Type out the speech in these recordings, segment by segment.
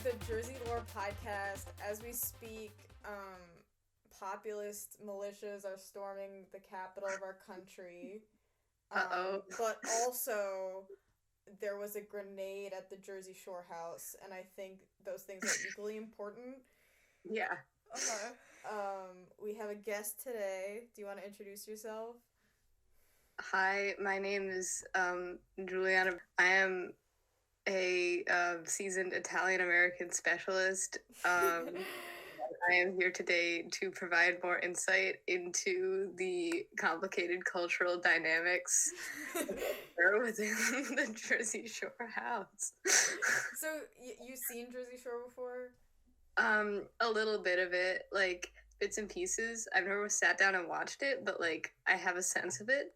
the Jersey Lore podcast. As we speak, populist militias are storming the capital of our country. But also, there was a grenade at the Jersey Shore house, and I think those things are equally important. Yeah. We have a guest today. Do you want to introduce yourself? Hi, my name is Juliana. I am a seasoned Italian-American specialist. I am here today to provide more insight into the complicated cultural dynamics within the Jersey Shore house. So, you've seen Jersey Shore before? A little bit of it, like, bits and pieces. I've never sat down and watched it, but, like, I have a sense of it.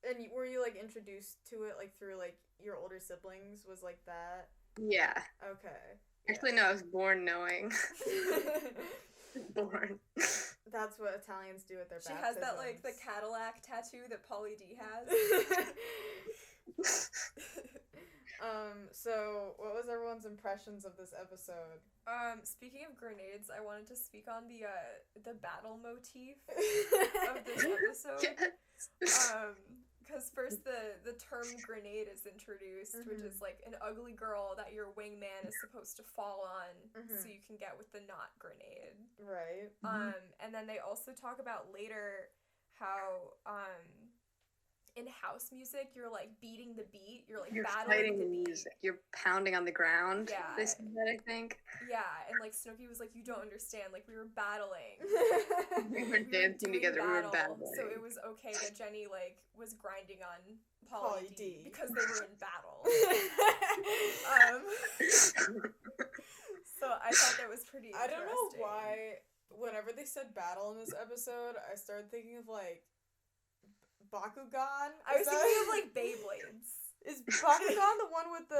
And were you, like, introduced to it, like, through, like, your older siblings? Was like that? Yeah. Okay. Actually, no, I was born knowing. Born. That's what Italians do at their baptisms. She has that, like, the Cadillac tattoo that Pauly D has. So, what was everyone's impressions of this episode? Speaking of grenades, I wanted to speak on the battle motif of this episode. Yes. Because first the term grenade is introduced, which is like an ugly girl that your wingman is supposed to fall on so you can get with the not grenade. Right. And then they also talk about later how in house music you're like beating the beat, you're battling the music, you're pounding on the ground. Yeah. They said that, I think. Yeah, and like Snooki was like, you don't understand, like we were battling. We were dancing together, we were battling. So it was okay that Jenny like was grinding on Pauly D because they were in battle. So I thought that was pretty interesting. I don't know why whenever they said battle in this episode, I started thinking of like Bakugan. I was thinking of like Beyblades. Is Bakugan the one with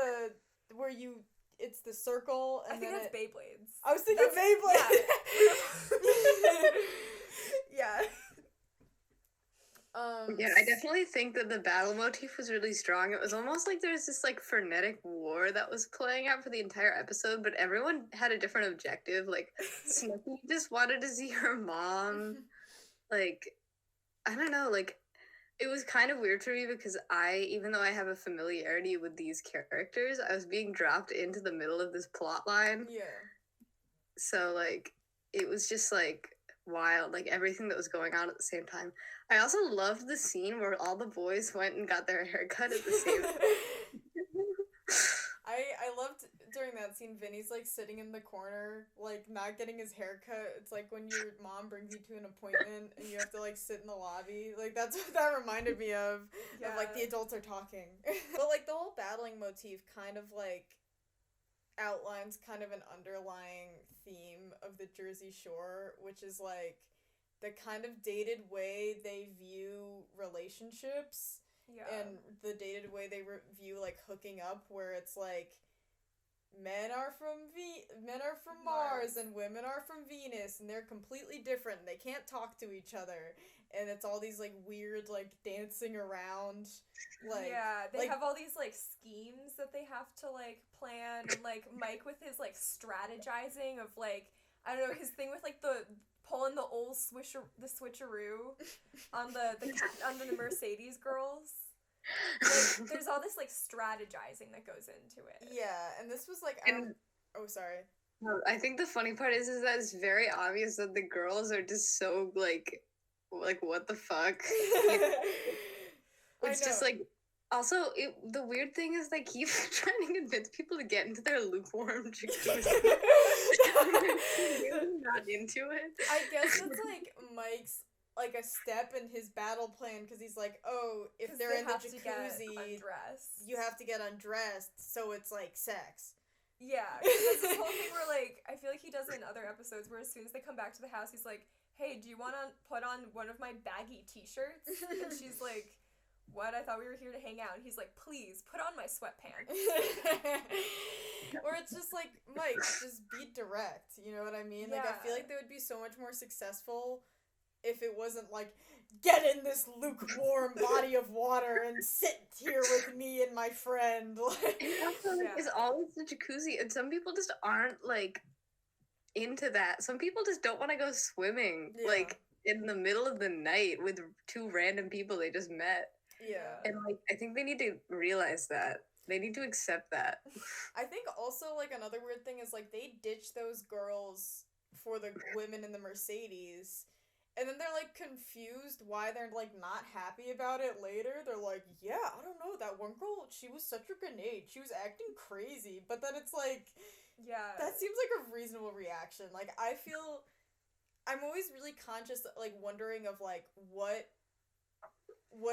it's the circle and I think that's Beyblades. I was thinking Beyblades. Yeah. Yeah, I definitely think that the battle motif was really strong. It was almost like there was this like frenetic war that was playing out for the entire episode, but everyone had a different objective. Like Snooki just wanted to see her mom. Like, I don't know, like it was kind of weird for me because even though I have a familiarity with these characters, I was being dropped into the middle of this plot line. Yeah. So, like, it was just, like, wild. Like, everything that was going on at the same time. I also loved the scene where all the boys went and got their hair cut at the same time. I loved during that scene, Vinny's like sitting in the corner, like not getting his hair cut. It's like when your mom brings you to an appointment and you have to like sit in the lobby. Like that's what that reminded me of. Yeah. Of like the adults are talking. But like the whole battling motif kind of like outlines kind of an underlying theme of the Jersey Shore, which is like the kind of dated way they view relationships. Yeah. And the dated way they view like hooking up, where it's like men are from Mars and women are from Venus, and they're completely different. They can't talk to each other, and it's all these like weird like dancing around. Like they have all these like schemes that they have to like plan, and like Mike with his like strategizing of like I don't know his thing with like the pulling the old switcheroo on the Mercedes girls. Like, there's all this like strategizing that goes into it. Yeah, and this was like sorry. I think the funny part is that it's very obvious that the girls are just so like what the fuck. It's just like also the weird thing is they keep trying to convince people to get into their lukewarm jacuzzi. Not into it. I guess it's like Mike's like a step in his battle plan because he's like, oh, if they're in the jacuzzi, you have to get undressed, so it's like sex. Yeah, because this whole thing where like I feel like he does it in other episodes where as soon as they come back to the house, he's like, hey, do you want to put on one of my baggy t-shirts? And she's like, what? I thought we were here to hang out. And he's like, please, put on my sweatpants. Or it's just like, Mike, just be direct. You know what I mean? Like, I feel like they would be so much more successful if it wasn't like, get in this lukewarm body of water and sit here with me and my friend. Like, And also, like, it's always the jacuzzi, and some people just aren't, like, into that. Some people just don't want to go swimming, Yeah. like, in the middle of the night with two random people they just met. yeah. And, like, I think they need to realize that. They need to accept that. I think also, like, another weird thing is, like, they ditch those girls for the women in the Mercedes, and then they're, like, confused why they're, like, not happy about it later. They're like, yeah, I don't know, that one girl, she was such a grenade. She was acting crazy. But then it's like, Yeah. that seems like a reasonable reaction. Like, I feel, I'm always really conscious, like, wondering of, like, what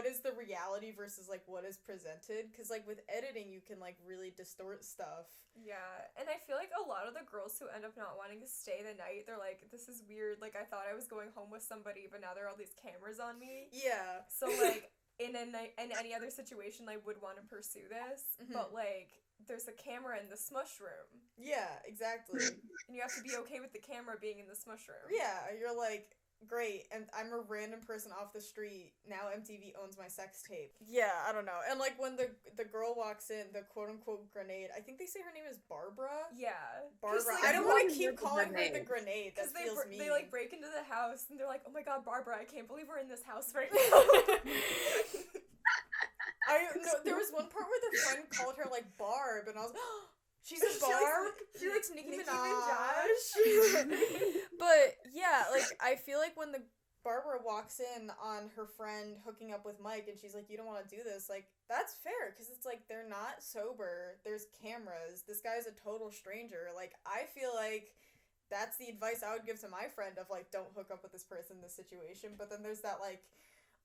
is the reality versus, like, what is presented, because, like, with editing you can, like, really distort stuff. Yeah, and I feel like a lot of the girls who end up not wanting to stay the night, they're like, this is weird, like, I thought I was going home with somebody, but now there are all these cameras on me. Yeah. So, like, in any other situation, I would want to pursue this, but, like, there's a camera in the smush room, Yeah, exactly. and you have to be okay with the camera being in the smush room. Yeah, you're like, great, and I'm a random person off the street, now MTV owns my sex tape. Yeah, I don't know. And, like, when the girl walks in, the quote-unquote grenade, I think they say her name is Barbara? Yeah. Barbara. Like, I don't want to everyone keep knows calling her the grenade. grenade. That Because feels mean. they, like, break into the house, and they're like, oh my god, Barbara, I can't believe we're in this house right now. There was one part where the friend called her, like, Barb, and I was like, oh, she's a Barb? She likes Nicki Nicki Minaj. But, yeah, like, I feel like when the Barbara walks in on her friend hooking up with Mike, and she's like, you don't want to do this, like, that's fair, because it's like, they're not sober, there's cameras, this guy's a total stranger, like, I feel like that's the advice I would give to my friend of, like, don't hook up with this person in this situation, but then there's that, like,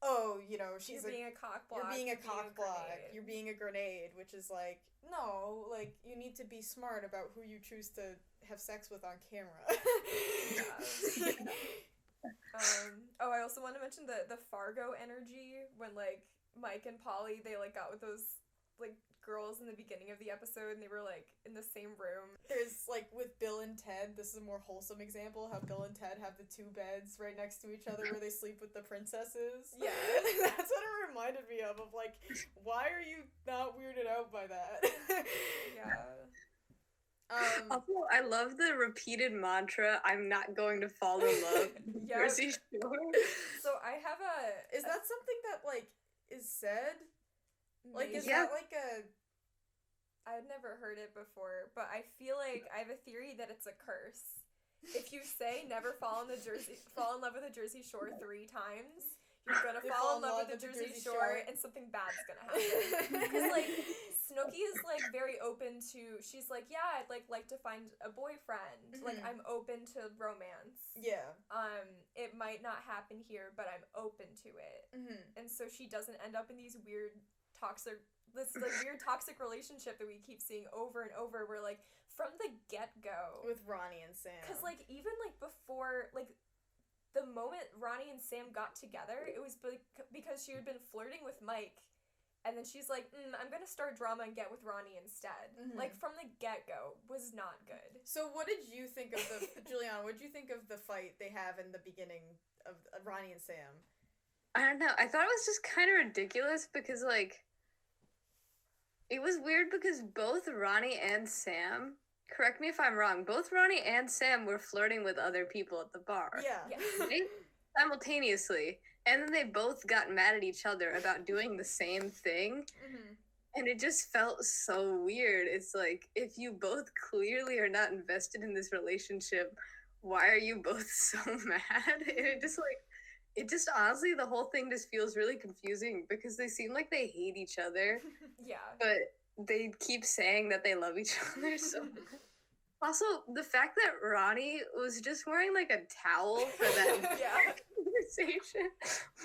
oh, you know, she's You're being a cock block. you're being a cock block, grenade. you're being a grenade, which is like, no, like, you need to be smart about who you choose to have sex with on camera. Oh, I also want to mention the Fargo energy when, like, Mike and Polly, they, like, got with those, like, girls in the beginning of the episode, and they were, like, in the same room. There's, like, with Bill and Ted, this is a more wholesome example, how Bill and Ted have the two beds right next to each other where they sleep with the princesses. Yeah. That's what it reminded me of, like, why are you not weirded out by that? Yeah. Also, I love the repeated mantra, I'm not going to fall in love. Yeah. Jersey Shore. So I have Is that something that, like, is said? Like, is Yeah. that, like, a... I'd never heard it before, but I feel like I have a theory that it's a curse. If you say never fall in love with the Jersey Shore 3 times, you're gonna fall in love with the Jersey Shore, and something bad's gonna happen. Because, like, Snooki is, like, very open to, she's like, yeah, I'd, like to find a boyfriend. Like, I'm open to romance. Yeah. It might not happen here, but I'm open to it. And so she doesn't end up in these weird toxic relationship that we keep seeing over and over, where, like, from the get-go. With Ronnie and Sam. Because, like, even, like, before, like, the moment Ronnie and Sam got together, it was because she had been flirting with Mike, and then she's like, I'm gonna start drama and get with Ronnie instead. Like, from the get-go, was not good. So what did you think of Juliana, what did you think of the fight they have in the beginning of Ronnie and Sam? I don't know. I thought it was just kind of ridiculous because, like, it was weird because both Ronnie and Sam, correct me if I'm wrong, both Ronnie and Sam were flirting with other people at the bar. Yeah. Right? Simultaneously. And then they both got mad at each other about doing the same thing. And it just felt so weird. It's like, if you both clearly are not invested in this relationship, why are you both so mad? And it just honestly, the whole thing just feels really confusing because they seem like they hate each other, Yeah. but they keep saying that they love each other so much. Also, the fact that Ronnie was just wearing, like, a towel for that Yeah. conversation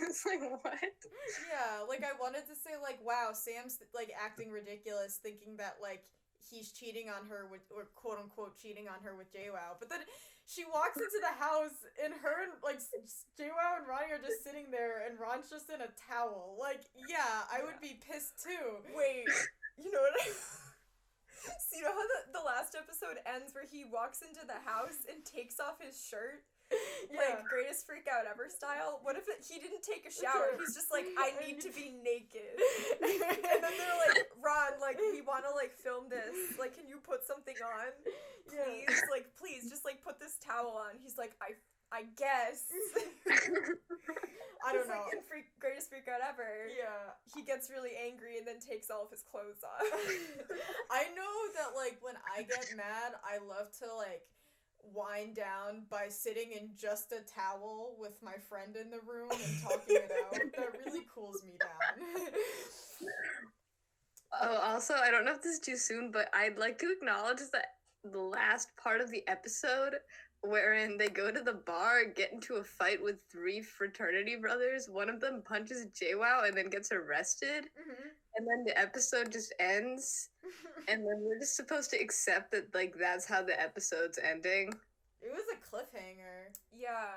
was like, what? Yeah, like, I wanted to say, like, wow, Sam's, like, acting ridiculous, thinking that, like, he's cheating on her with, or quote-unquote cheating on her with JWoww, but then she walks into the house, and her and, like, JWoww and Ronnie are just sitting there, and Ron's just in a towel. Like, yeah, I would be pissed, too. Wait, you know what So you know how the last episode ends where he walks into the house and takes off his shirt? Like, greatest freak out ever style. What if he didn't take a shower? He's just like, I need to be naked. And then they're like, Ron, like, we want to, like, film this. Like, can you put something on? Please? Yeah. Like, please, just, like, put this towel on. He's like, I guess. I don't know. Like, in greatest freak out ever. Yeah. He gets really angry and then takes all of his clothes off. I know that, like, when I get mad, I love to, like, wind down by sitting in just a towel with my friend in the room and talking it out. That really cools me down. Oh, also, I don't know if this is too soon, but I'd like to acknowledge that the last part of the episode wherein they go to the bar and get into a fight with 3 fraternity brothers. One of them punches JWoww and then gets arrested. Mm-hmm. And then the episode just ends. And then we're just supposed to accept that, like, that's how the episode's ending. It was a cliffhanger. Yeah.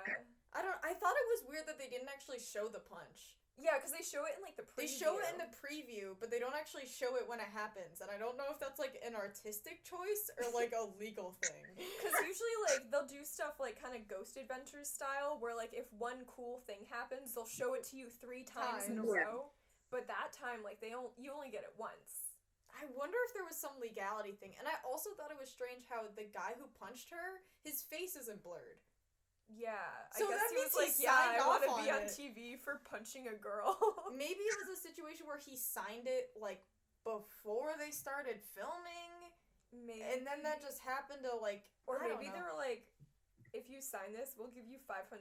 I thought it was weird that they didn't actually show the punch. Yeah, because they show it in, like, the preview. They show it in the preview, but they don't actually show it when it happens. And I don't know if that's, like, an artistic choice or, like, a legal thing. Because usually, like, they'll do stuff, like, kind of Ghost Adventures style, where, like, if one cool thing happens, they'll show it to you 3 times in a row. But that time, like, you only get it once. I wonder if there was some legality thing. And I also thought it was strange how the guy who punched her, his face isn't blurred. Yeah. So I guess that he means was he like, yeah, signed I want to off be on on it. TV for punching a girl. Maybe it was a situation where he signed it, like, before they started filming. Maybe. And then that just happened to, like, Or I don't maybe know. they were like, if you sign this, we'll give you $500.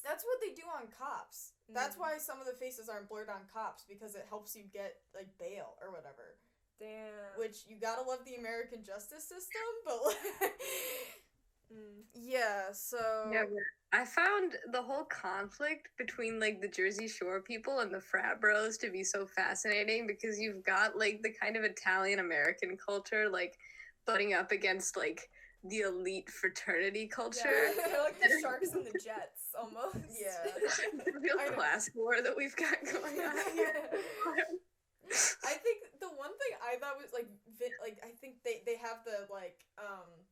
That's what they do on Cops. That's Mm. why some of the faces aren't blurred on Cops, because it helps you get, like, bail or whatever. Damn. Which, you gotta love the American justice system, but, like... Yeah, so... Yeah, but I found the whole conflict between, like, the Jersey Shore people and the frat bros to be so fascinating, because you've got, like, the kind of Italian-American culture, like, butting up against, like, the elite fraternity culture. Yeah, they're like the Sharks and the Jets, almost. Yeah. The real class war that we've got going on here. I think the one thing I thought was, like, I think they have the, like,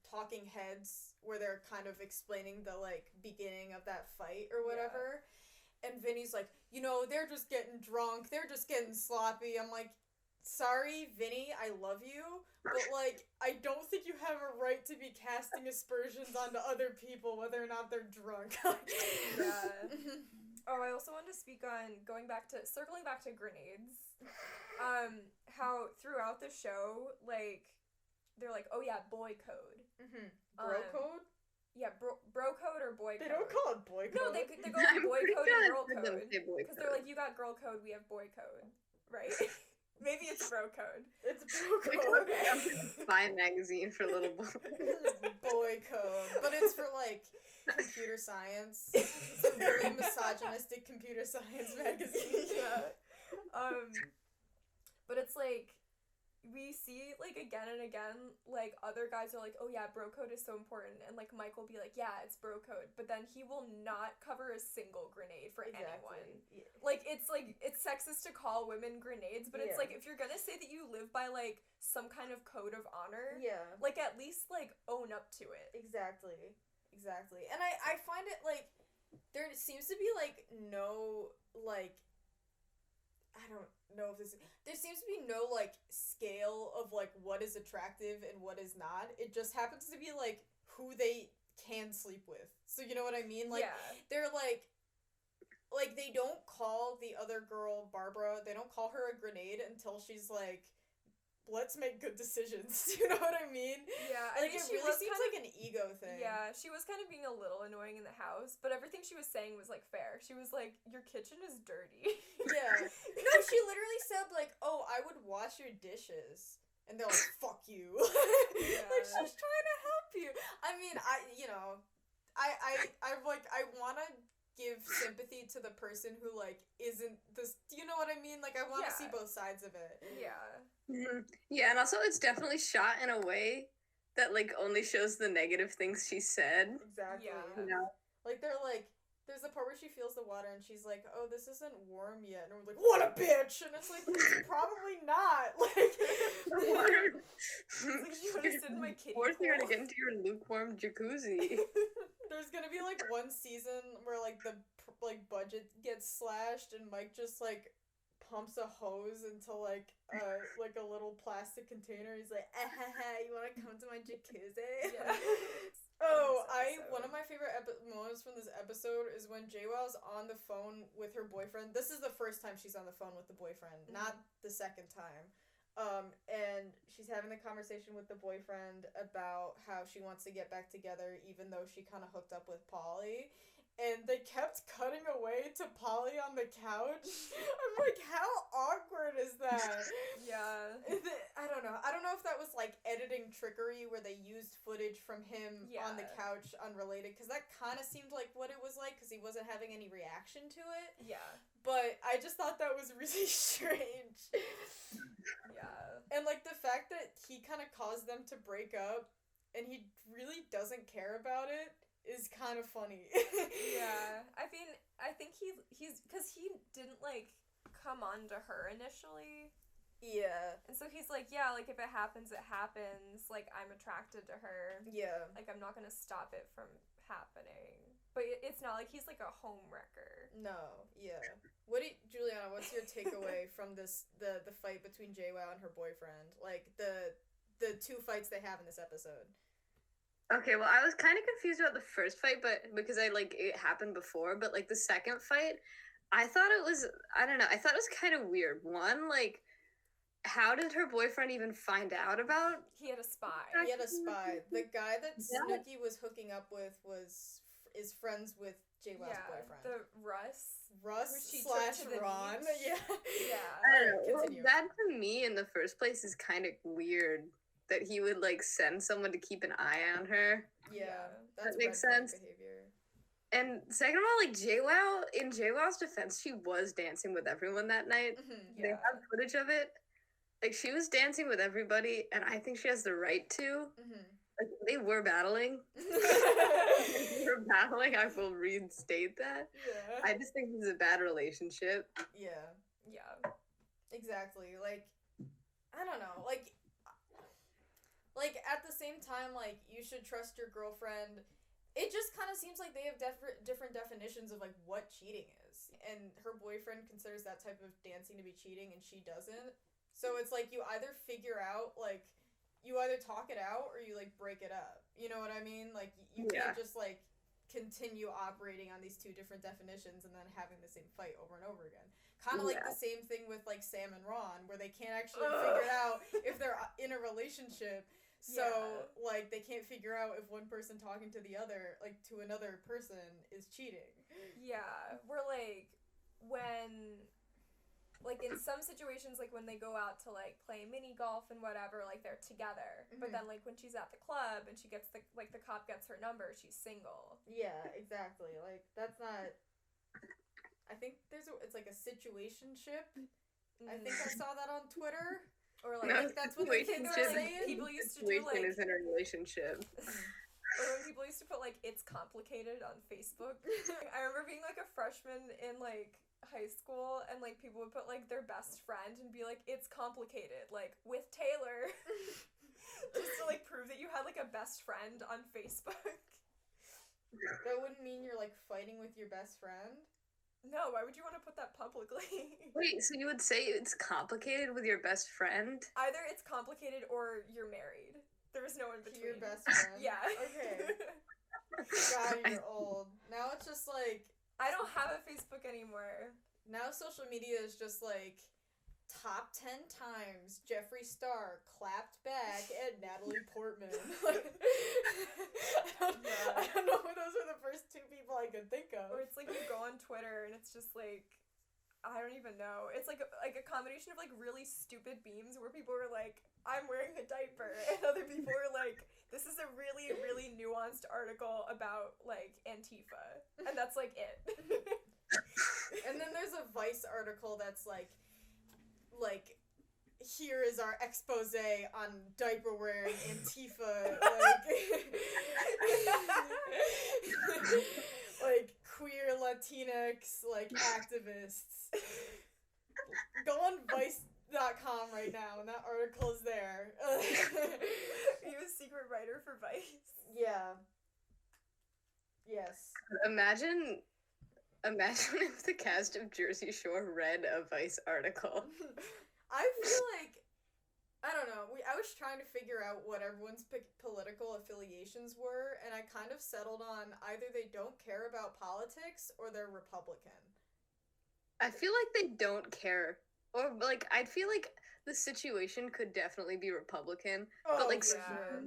talking heads where they're kind of explaining the, like, beginning of that fight or whatever. Yeah. And Vinny's like, you know, they're just getting drunk. They're just getting sloppy. I'm like, sorry, Vinny, I love you, but, like, I don't think you have a right to be casting aspersions onto other people whether or not they're drunk. Yeah. Oh, I also wanted to speak on circling back to grenades. How throughout the show, like, they're like, oh yeah, boy code. Mm-hmm. Bro code? Yeah, bro code or boy code. They don't call it boy code. No, they go like boy code and girl code. Because they're like, you got girl code, we have boy code. Right? Maybe it's bro code. It's bro code. Spy magazine for little boys. Boy code. But it's for, like, computer science. It's a really misogynistic computer science magazine. Yeah. But it's like, we see, like, again and again, like, other guys are like, oh yeah, bro code is so important, and, like, Mike will be like, yeah, it's bro code, but then he will not cover a single grenade for anyone. Yeah. Like, it's sexist to call women grenades, but it's like, if you're gonna say that you live by, like, some kind of code of honor, like, at least, like, own up to it. Exactly. And I find it, like, there seems to be, like, no, like, I don't know if there seems to be no, like, scale of, like, what is attractive and what is not. It just happens to be, like, who they can sleep with. So you know what I mean? Like, they're, like, they don't call the other girl Barbara, they don't call her a grenade until she's, like, let's make good decisions. You know what I mean? Yeah, like, it really seems like an ego thing. Yeah, she was kind of being a little annoying in the house, but everything she was saying was, like, fair. She was like, your kitchen is dirty. Yeah. No, she literally said, like, oh, I would wash your dishes. And they're like, fuck you. Like, she's trying to help you. I mean, I'm like, I want to give sympathy to the person who, like, isn't this, do you know what I mean? Like, I want to see both sides of it. Yeah. Mm-hmm. Yeah, and also it's definitely shot in a way that, like, only shows the negative things she said. Exactly. Yeah. You know? Like, they're like, there's the part where she feels the water and she's like, oh, this isn't warm yet. And we're like, what a bitch! And it's like, probably not. Like, like, you want to sit in my kiddie Or if you're pool. gonna get into your lukewarm jacuzzi. There's gonna be like one season where like the budget gets slashed and Mike just like pumps a hose into like a little plastic container. He's like, you wanna come to my jacuzzi? Yeah. Oh, Episode. one of my favorite moments from this episode is when JWoww's on the phone with her boyfriend. This is the first time she's on the phone with the boyfriend, not the second time. And she's having the conversation with the boyfriend about how she wants to get back together even though she kind of hooked up with Polly. And they kept cutting away to Polly on the couch. I'm like, how awkward is that? Yeah. I don't know. I don't know if that was like editing trickery where they used footage from him on the couch unrelated, because that kind of seemed like what it was like because he wasn't having any reaction to it. Yeah. But I just thought that was really strange. Yeah. And like the fact that he kind of caused them to break up and he really doesn't care about it is kind of funny. Yeah. I mean, I think he's because he didn't like come on to her initially. Yeah. And so he's like, yeah, like if it happens, it happens. Like I'm attracted to her. Yeah. Like I'm not gonna stop it from happening. But it's not like he's like a home wrecker. No. Yeah. Juliana, what's your takeaway from this the fight between JWoww and her boyfriend? Like the two fights they have in this episode. Okay, well, I was kind of confused about the first fight, but because it happened before, but like the second fight, I thought it was, I don't know, I thought it was kind of weird. One, like, how did her boyfriend even find out about? He had a spy. He had a spy. The guy that Snooki was hooking up with is friends with JWoww's boyfriend. The Russ / Ron. Yeah. I don't know. Well, that to me in the first place is kind of weird. That he would like send someone to keep an eye on her. Yeah, that makes sense. Behavior. And second of all, like JWoww, in JWoww's defense, she was dancing with everyone that night. Mm-hmm, They have footage of it. Like she was dancing with everybody, and I think she has the right to. Mm-hmm. Like they were battling. They were battling. I will reinstate that. Yeah. I just think this is a bad relationship. Yeah. Yeah. Exactly. Like, I don't know. Like, at the same time, like, you should trust your girlfriend. It just kind of seems like they have different definitions of, like, what cheating is. And her boyfriend considers that type of dancing to be cheating, and she doesn't. So it's like you either figure out, like, you either talk it out or you, like, break it up. You know what I mean? Like, you can't just, like, continue operating on these two different definitions and then having the same fight over and over again. Kind of like the same thing with, like, Sam and Ron, where they can't actually figure out if they're in a relationship. So, like, they can't figure out if one person talking to the other, like, to another person is cheating. Yeah. We're, like, when, like, in some situations, like, when they go out to, like, play mini golf and whatever, like, they're together. Mm-hmm. But then, like, when she's at the club and she gets the cop gets her number, she's single. Yeah, exactly. Like, that's not... I think it's like a situationship. Mm-hmm. I think I saw that on Twitter. Or like, I think that's what the kids are saying. People used to do like is in a relationship. Or when people used to put like "it's complicated" on Facebook. I remember being like a freshman in like high school, and like people would put like their best friend and be like "it's complicated," like with Taylor, just to like prove that you had like a best friend on Facebook. That wouldn't mean you're like fighting with your best friend. No, why would you want to put that publicly? Wait, so you would say it's complicated with your best friend? Either it's complicated or you're married. There was no in between. Your best friend? Yeah. Okay. God, you're old. Now it's just like... I don't have a Facebook anymore. Now social media is just like... Top 10 times Jeffree Star clapped back at Natalie Portman. I don't know. Those are the first two people I could think of. Or it's like you go on Twitter and it's just like, I don't even know. It's like a combination of like really stupid memes where people are like, I'm wearing a diaper, and other people are like, this is a really, really nuanced article about like Antifa, and that's like it. And then there's a Vice article that's like, here is our expose on diaper wearing Antifa, like queer Latinx, like activists. Go on Vice.com right now, and that article is there. He was secret writer for Vice. Yeah. Yes. Imagine if the cast of Jersey Shore read a Vice article. I feel like, I don't know, I was trying to figure out what everyone's political affiliations were, and I kind of settled on either they don't care about politics or they're Republican. I feel like they don't care. Or, like, I feel like the situation could definitely be Republican. Oh, but, like, for sure.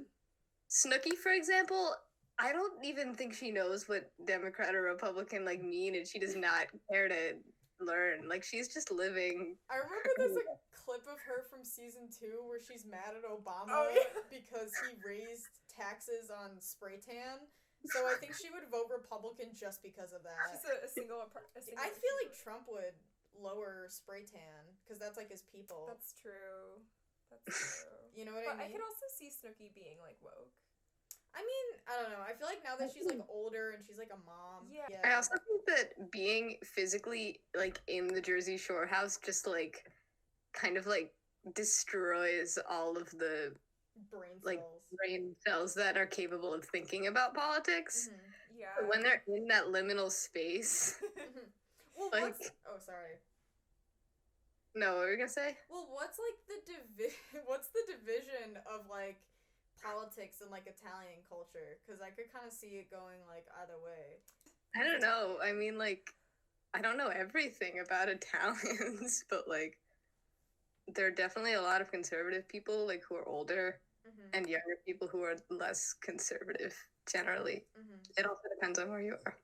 Snooki, for example, I don't even think she knows what Democrat or Republican, like, mean, and she does not care to learn. Like, she's just living. I remember there's a clip of her from season 2 where she's mad at Obama because he raised taxes on spray tan. So I think she would vote Republican just because of that. She's a single. I feel like Trump would lower spray tan because that's like his people. That's true. That's true. You know what but I mean? I could also see Snooki being like woke. I mean, I don't know. I feel like now that she's like older and she's like a mom. Yeah. I also think that being physically, like, in the Jersey Shore house just, like, kind of, like, destroys all of the brain cells that are capable of thinking about politics. Mm-hmm. Yeah. But when they're in that liminal space. Well, like, oh, sorry. No, what were you gonna say? Well, what's the division of like politics and like Italian culture? Because I could kind of see it going like either way. I don't know. I mean, like, I don't know everything about Italians, but like, there are definitely a lot of conservative people, like, who are older, and younger people who are less conservative generally. It also depends on where you are.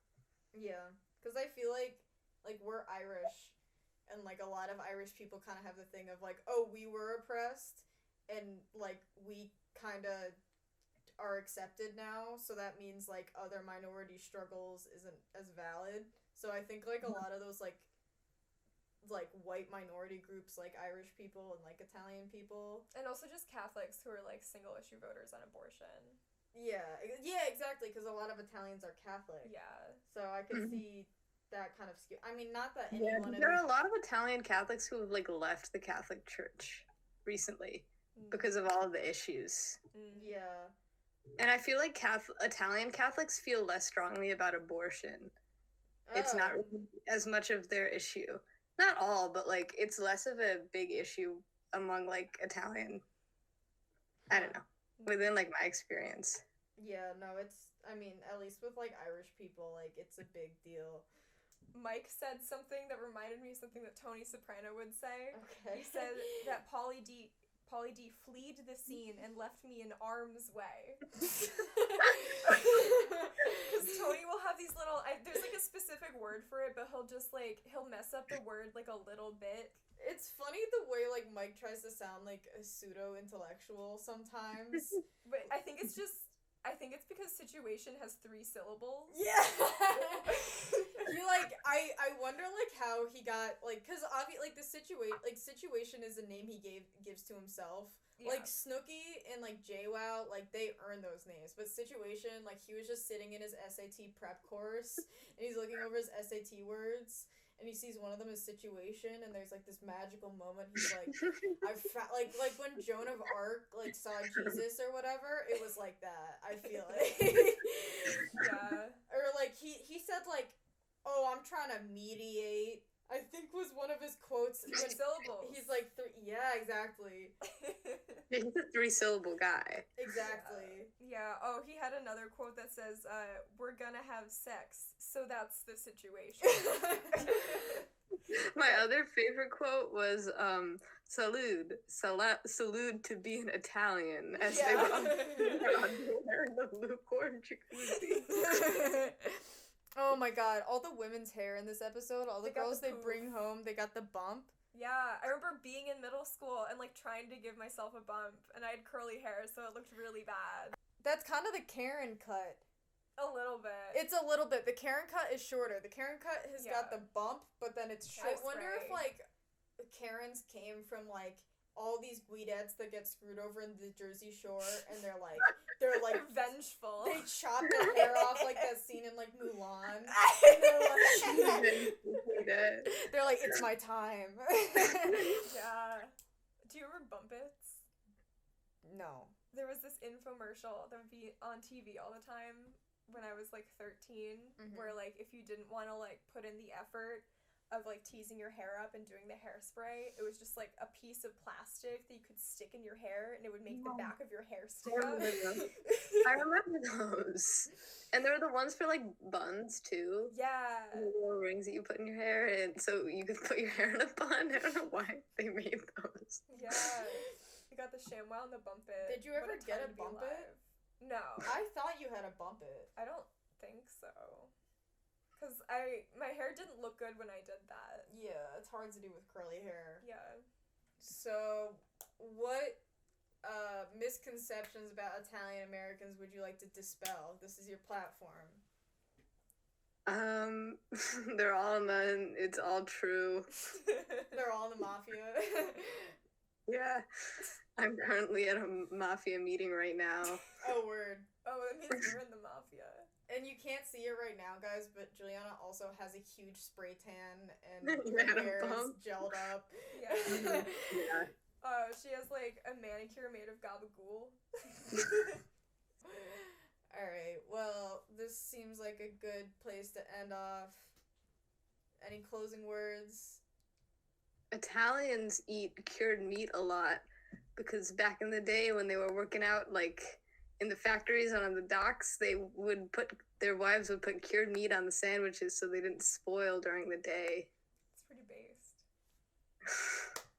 Yeah, because I feel like we're Irish, and like a lot of Irish people kind of have the thing of like, oh, we were oppressed, and like we kind of are accepted now, so that means like other minority struggles isn't as valid. So I think like a lot of those like white minority groups like Irish people and like Italian people, and also just Catholics who are like single issue voters on abortion. Yeah, exactly, because a lot of Italians are Catholic. Yeah. So I could see that kind of skew. I mean, not that Yeah, anyone. there are a lot of Italian Catholics who have like left the Catholic Church recently because of all of the issues. Yeah. And I feel like Italian Catholics feel less strongly about abortion. It's not really as much of their issue. Not all, but like it's less of a big issue among like Italian. I don't know. Within like my experience. Yeah, no, it's. I mean, at least with like Irish people, like it's a big deal. Mike said something that reminded me of something that Tony Soprano would say. Okay. He said that Pauly D fled the scene and left me in harm's way. Because Tony will have these little. There's like a specific word for it, but he'll mess up the word like a little bit. It's funny the way like Mike tries to sound like a pseudo-intellectual sometimes. But I think it's because situation has 3 syllables. Yeah. You like I wonder like how he got like because obviously like the situation is a name he gives to himself. Yeah. Like Snooki and like JWoww, like they earn those names, but situation like he was just sitting in his SAT prep course and he's looking over his SAT words. And he sees one of them as situation, and there's like this magical moment. He's like, like when Joan of Arc like saw Jesus or whatever. It was like that. I feel like. Yeah. Or like he said like, "Oh, I'm trying to mediate." I think was one of his quotes. When syllables. He's like, yeah, exactly. He's a 3-syllable guy. Exactly. Yeah. Oh, he had another quote that says, "We're gonna have sex, so that's the situation." My other favorite quote was, "Salute to being Italian," as they were on the lukewarm jacuzzi. Oh my god, all the women's hair in this episode, all the girls they bring home, they got the bump. Yeah, I remember being in middle school and like trying to give myself a bump, and I had curly hair, so it looked really bad. That's kind of the Karen cut. A little bit. It's a little bit. The Karen cut is shorter. The Karen cut has got the bump, but then it's short. I wonder if like Karens came from like all these guidettes that get screwed over in the Jersey Shore, and they're like vengeful. They chop their hair off like that scene in like Mulan. They're like, it's my time. Yeah. Do you remember Bumpits? No. There was this infomercial that would be on TV all the time. when I was like 13, Mhm. where like if you didn't want to like put in the effort of like teasing your hair up and doing the hairspray, it was just like a piece of plastic that you could stick in your hair and it would make the No. back of your hair stick I up. remember those. I remember those. And there were the ones for like buns too. Yeah. The little rings that you put in your hair, and so you could put your hair in a bun. I don't know why they made those. Yeah. You got the ShamWow and the Bump It. Did you What ever time get a to be Bump It? alive. No. I thought you had a Bump It. I don't think so. Because my hair didn't look good when I did that. Yeah, it's hard to do with curly hair. Yeah. So, what misconceptions about Italian Americans would you like to dispel? This is your platform. They're all none. It's all true. They're all in the mafia. Yeah. I'm currently at a mafia meeting right now. Oh, word. Oh, that means you're in the mafia. And you can't see it right now, guys, but Juliana also has a huge spray tan and You had her a hair is bump? gelled up. Yeah. Yeah. She has like a manicure made of gabagool. Alright, well, this seems like a good place to end off. Any closing words? Italians eat cured meat a lot because back in the day when they were working out like in the factories and on the docks, their wives would put cured meat on the sandwiches so they didn't spoil during the day. It's pretty based.